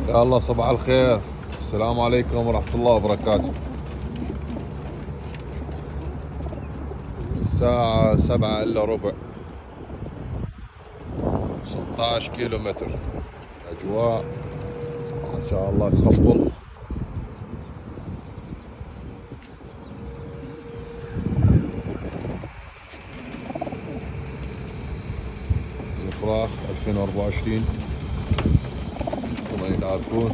يا الله صباح الخير. السلام عليكم ورحمة الله وبركاته. الساعة 7 إلا ربع، 16 كيلو متر. أجواء ما شاء الله تخبل. الفراخ 2024 كما تعرفون.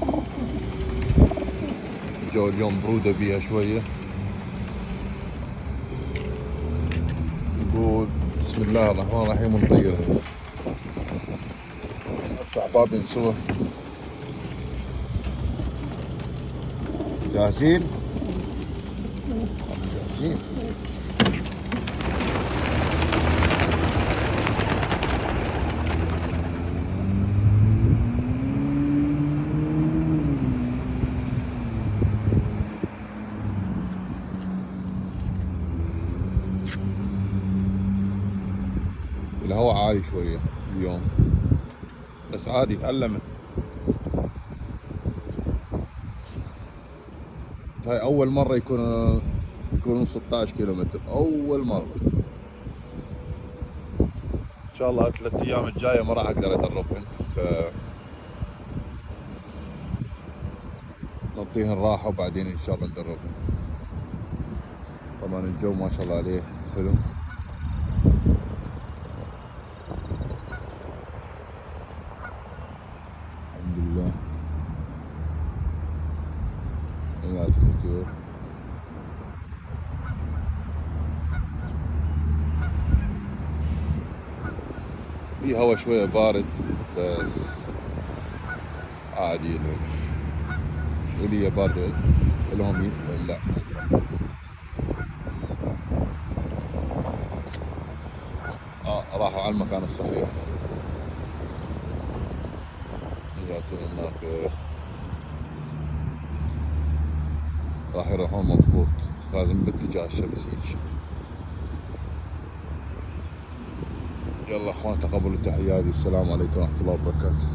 الجو اليوم برودة بيها شوية. نقول بسم الله الرحمن الرحيم ونطيرها. نفتح باب نسوه. جاهزين؟ جاهزين. الهواء عالي شوية اليوم بس عادي تألمت. هاي أول مرة يكونوا 16 كيلو متر، أول مرة. إن شاء الله 3 أيام الجاية ما راح أقدر أدربهن، نعطيهن راحة وبعدين إن شاء الله ندربهن. طبعا الجو ما شاء الله عليه حلو. الحمد لله. حياتي الطيور. في هوا شوية بارد بس عادي لهم. ولي بارد لهم لا. راحوا على المكان الصحيح. هناك راح يروحون مضبوط، لازم باتجاه الشمس هيك. يلا اخوان تقبلوا تحياتي، السلام عليكم ورحمة الله وبركاته.